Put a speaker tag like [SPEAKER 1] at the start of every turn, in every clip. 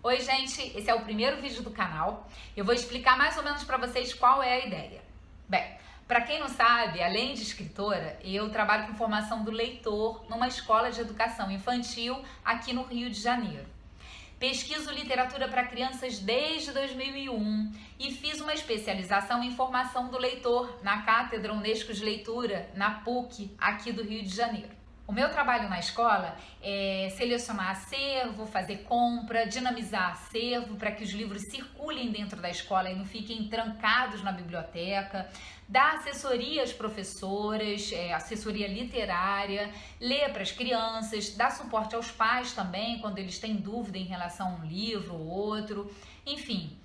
[SPEAKER 1] Oi, gente, esse é o primeiro vídeo do canal. Eu vou explicar mais ou menos para vocês qual é a ideia. Bem, para quem não sabe, além de escritora, eu trabalho com formação do leitor numa escola de educação infantil aqui no Rio de Janeiro. Pesquiso literatura para crianças desde 2001 e fiz uma especialização em formação do leitor na Cátedra Unesco de Leitura, na PUC, aqui do Rio de Janeiro. O meu trabalho na escola é selecionar acervo, fazer compra, dinamizar acervo para que os livros circulem dentro da escola e não fiquem trancados na biblioteca, dar assessoria às professoras, assessoria literária, ler para as crianças, dar suporte aos pais também quando eles têm dúvida em relação a um livro ou outro, enfim.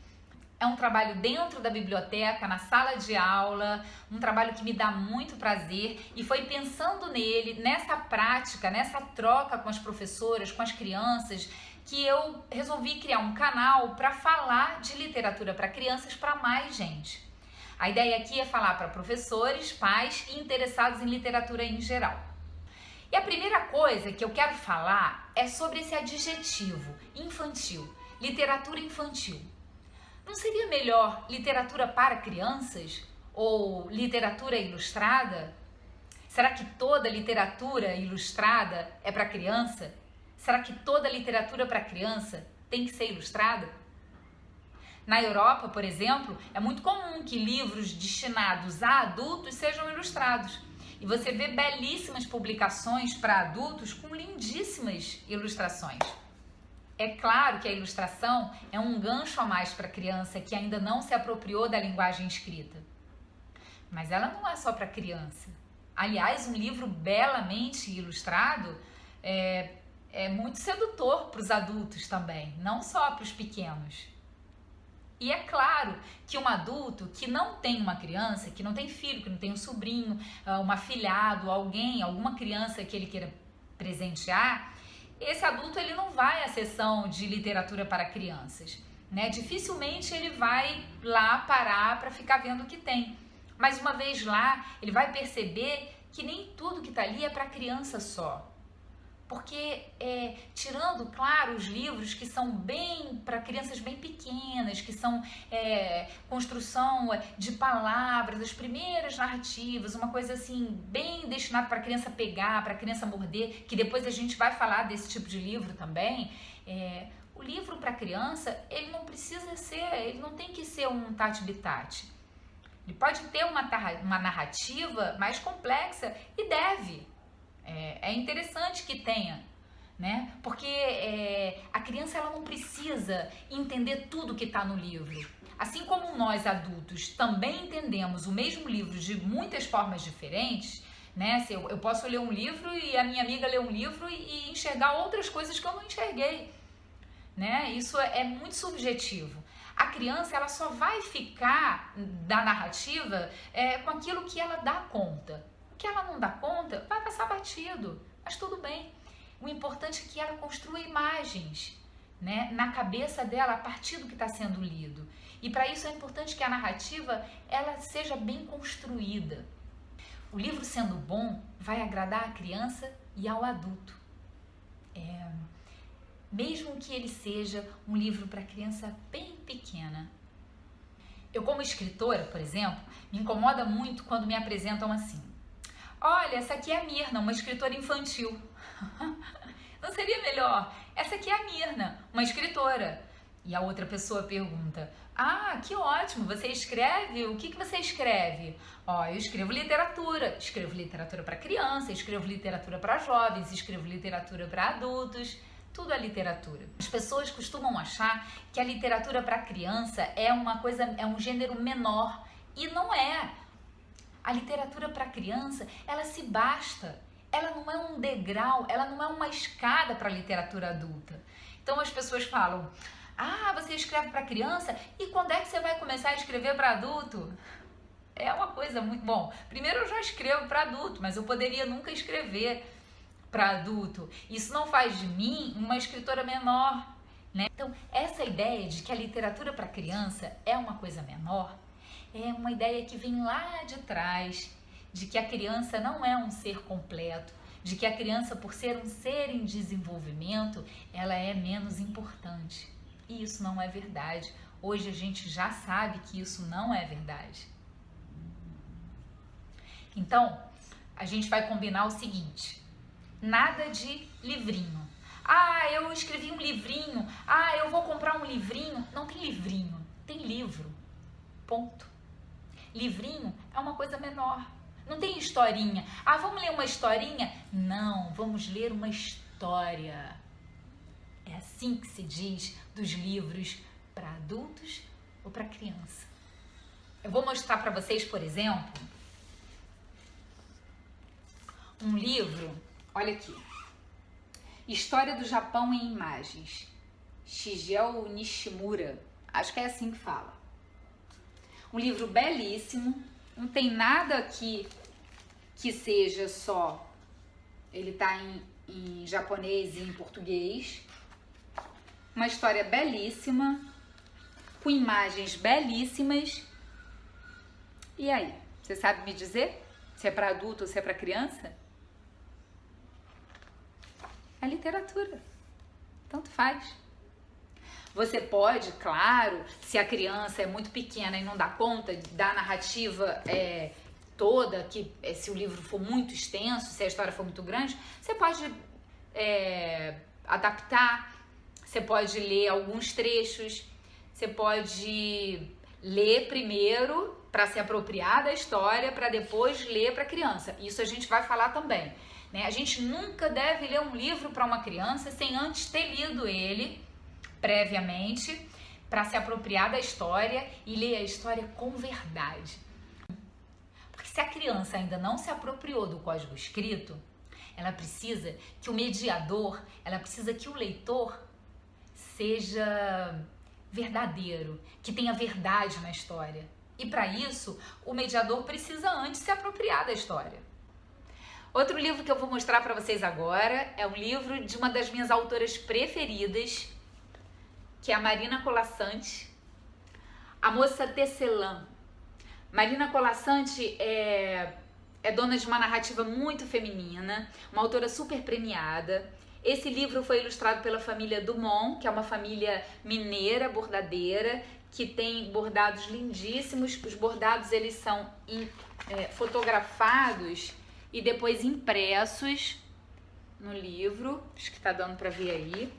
[SPEAKER 1] É um trabalho dentro da biblioteca, na sala de aula, um trabalho que me dá muito prazer e foi pensando nele, nessa prática, nessa troca com as professoras, com as crianças, que eu resolvi criar um canal para falar de literatura para crianças para mais gente. A ideia aqui é falar para professores, pais e interessados em literatura em geral. E a primeira coisa que eu quero falar é sobre esse adjetivo, infantil, literatura infantil. Não seria melhor literatura para crianças ou literatura ilustrada? Será que toda literatura ilustrada é para criança? Será que toda literatura para criança tem que ser ilustrada? Na Europa, por exemplo, é muito comum que livros destinados a adultos sejam ilustrados. E você vê belíssimas publicações para adultos com lindíssimas ilustrações. É claro que a ilustração é um gancho a mais para a criança que ainda não se apropriou da linguagem escrita. Mas ela não é só para criança. Aliás, um livro belamente ilustrado é muito sedutor para os adultos também, não só para os pequenos. E é claro que um adulto que não tem uma criança, que não tem filho, que não tem um sobrinho, um afilhado, alguma criança que ele queira presentear, esse adulto ele não vai à sessão de literatura para crianças, né? Dificilmente ele vai lá parar para ficar vendo o que tem. Mas uma vez lá, ele vai perceber que nem tudo que está ali é para criança só. Porque, tirando, claro, os livros que são bem para crianças bem pequenas, que são construção de palavras, as primeiras narrativas, uma coisa assim, bem destinada para a criança pegar, para a criança morder, que depois a gente vai falar desse tipo de livro também. O livro para criança, ele não precisa ser, ele não tem que ser um tati-bitati. Ele pode ter uma narrativa mais complexa e deve. É interessante que tenha, né? Porque a criança ela não precisa entender tudo que está no livro. Assim como nós adultos também entendemos o mesmo livro de muitas formas diferentes, né? Eu posso ler um livro e a minha amiga ler um livro e enxergar outras coisas que eu não enxerguei, né? Isso é muito subjetivo. A criança ela só vai ficar da narrativa com aquilo que ela dá conta. O que ela não dá conta, vai passar batido, mas tudo bem. O importante é que ela construa imagens, né, na cabeça dela a partir do que está sendo lido. E para isso é importante que a narrativa ela seja bem construída. O livro sendo bom vai agradar a criança e ao adulto. Mesmo que ele seja um livro para criança bem pequena. Eu, como escritora, por exemplo, me incomoda muito quando me apresentam assim. Olha, essa aqui é a Mirna, uma escritora infantil. Não seria melhor? Essa aqui é a Mirna, uma escritora. E a outra pessoa pergunta, que ótimo, você escreve? O que você escreve? Eu escrevo literatura para criança, escrevo literatura para jovens, escrevo literatura para adultos. Tudo é literatura. As pessoas costumam achar que a literatura para criança é um gênero menor. E não é. A literatura para criança, ela se basta. Ela não é um degrau, ela não é uma escada para a literatura adulta. Então as pessoas falam, você escreve para criança e quando é que você vai começar a escrever para adulto? É uma coisa muito... Bom, primeiro eu já escrevo para adulto, mas eu poderia nunca escrever para adulto. Isso não faz de mim uma escritora menor, né? Então, essa ideia de que a literatura para criança é uma coisa menor é uma ideia que vem lá de trás, de que a criança não é um ser completo, de que a criança, por ser um ser em desenvolvimento, ela é menos importante. E isso não é verdade. Hoje a gente já sabe que isso não é verdade. Então, a gente vai combinar o seguinte: nada de livrinho. Ah, eu escrevi um livrinho. Ah, eu vou comprar um livrinho. Não tem livrinho, tem livro. Ponto. Livrinho é uma coisa menor. Não tem historinha. Ah, vamos ler uma historinha? Não, vamos ler uma história. É assim que se diz dos livros para adultos ou para criança. Eu vou mostrar para vocês, por exemplo, um livro, olha aqui. História do Japão em Imagens. Shigeo Nishimura. Acho que é assim que fala. Um livro belíssimo. Não tem nada aqui que seja só... Ele tá em japonês e em português. Uma história belíssima, com imagens belíssimas. E aí, você sabe me dizer se é para adulto ou se é para criança? É literatura, tanto faz. Você pode, claro, se a criança é muito pequena e não dá conta da narrativa toda, que se o livro for muito extenso, se a história for muito grande, você pode adaptar. Você pode ler alguns trechos, você pode ler primeiro para se apropriar da história, para depois ler para a criança. Isso a gente vai falar também, né? A gente nunca deve ler um livro para uma criança sem antes ter lido ele previamente, para se apropriar da história e ler a história com verdade. Porque se a criança ainda não se apropriou do código escrito, ela precisa que o mediador, ela precisa que o leitor seja verdadeiro, que tenha verdade na história. E para isso, o mediador precisa antes se apropriar da história. Outro livro que eu vou mostrar para vocês agora é um livro de uma das minhas autoras preferidas, que é a Marina Colasanti, A Moça Tecelã. Marina Colasanti é dona de uma narrativa muito feminina, uma autora super premiada. Esse livro foi ilustrado pela família Dumont, que é uma família mineira, bordadeira, que tem bordados lindíssimos. Os bordados, eles são fotografados e depois impressos no livro. Acho que tá dando para ver aí.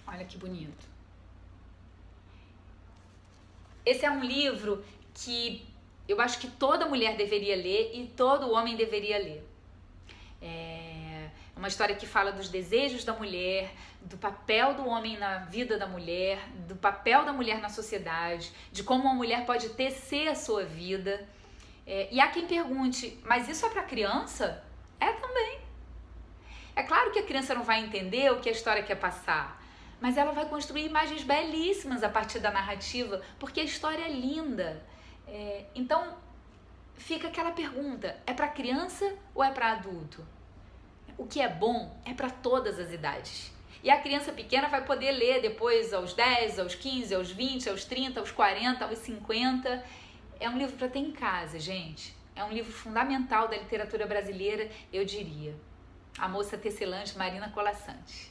[SPEAKER 1] Olha que bonito. Esse é um livro que eu acho que toda mulher deveria ler e todo homem deveria ler. É uma história que fala dos desejos da mulher, do papel do homem na vida da mulher, do papel da mulher na sociedade, de como uma mulher pode tecer a sua vida. E há quem pergunte, mas isso é para criança? É também. É claro que a criança não vai entender o que a história quer passar, mas ela vai construir imagens belíssimas a partir da narrativa, porque a história é linda. Então, fica aquela pergunta, é para criança ou é para adulto? O que é bom é para todas as idades. E a criança pequena vai poder ler depois aos 10, aos 15, aos 20, aos 30, aos 40, aos 50. É um livro para ter em casa, gente. É um livro fundamental da literatura brasileira, eu diria. A Moça Tecelã, de Marina Colasanti.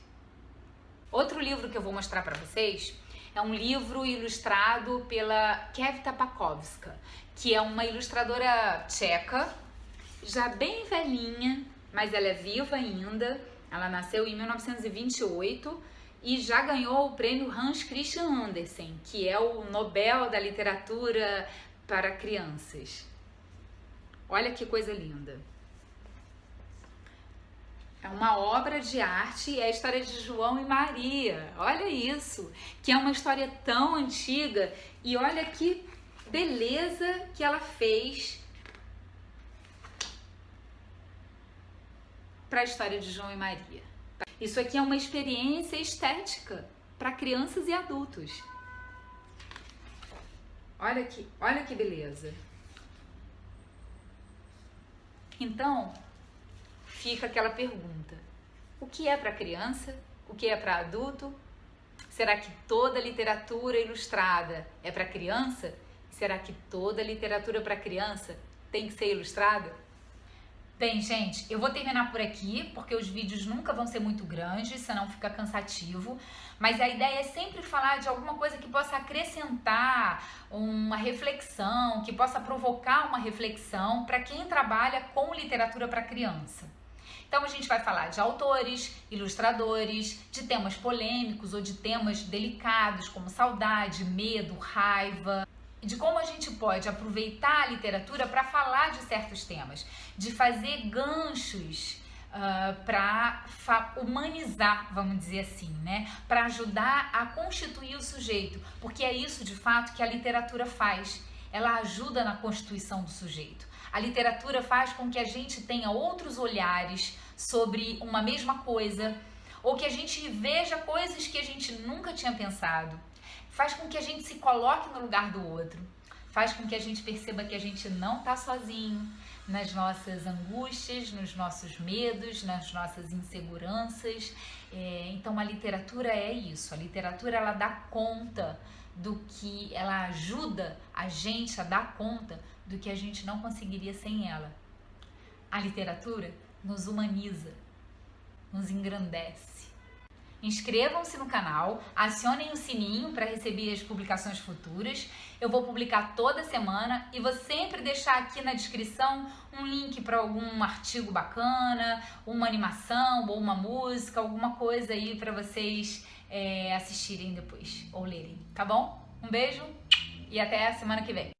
[SPEAKER 1] Outro livro que eu vou mostrar para vocês é um livro ilustrado pela Kevita Pakowska, que é uma ilustradora tcheca, já bem velhinha, mas ela é viva ainda. Ela nasceu em 1928 e já ganhou o prêmio Hans Christian Andersen, que é o Nobel da Literatura para crianças. Olha que coisa linda. É uma obra de arte, é a história de João e Maria. Olha isso, que é uma história tão antiga e olha que beleza que ela fez para a história de João e Maria. Isso aqui é uma experiência estética para crianças e adultos. Olha que beleza. Então, fica aquela pergunta: o que é para criança? O que é para adulto? Será que toda literatura ilustrada é para criança? Será que toda literatura para criança tem que ser ilustrada? Bem, gente, eu vou terminar por aqui, porque os vídeos nunca vão ser muito grandes, senão fica cansativo. Mas a ideia é sempre falar de alguma coisa que possa acrescentar uma reflexão, que possa provocar uma reflexão para quem trabalha com literatura para criança. Então a gente vai falar de autores, ilustradores, de temas polêmicos ou de temas delicados como saudade, medo, raiva, de como a gente pode aproveitar a literatura para falar de certos temas, de fazer ganchos para humanizar, vamos dizer assim, né? Para ajudar a constituir o sujeito, porque é isso de fato que a literatura faz. Ela ajuda na constituição do sujeito. A literatura faz com que a gente tenha outros olhares sobre uma mesma coisa, ou que a gente veja coisas que a gente nunca tinha pensado. Faz com que a gente se coloque no lugar do outro. Faz com que a gente perceba que a gente não está sozinho nas nossas angústias, nos nossos medos, nas nossas inseguranças. Então a literatura é isso. A literatura ela dá conta do que, ela ajuda a gente a dar conta do que a gente não conseguiria sem ela. A literatura nos humaniza, nos engrandece. Inscrevam-se no canal, acionem o sininho para receber as publicações futuras. Eu vou publicar toda semana e vou sempre deixar aqui na descrição um link para algum artigo bacana, uma animação ou uma música, alguma coisa aí para vocês assistirem depois ou lerem, tá bom? Um beijo e até a semana que vem.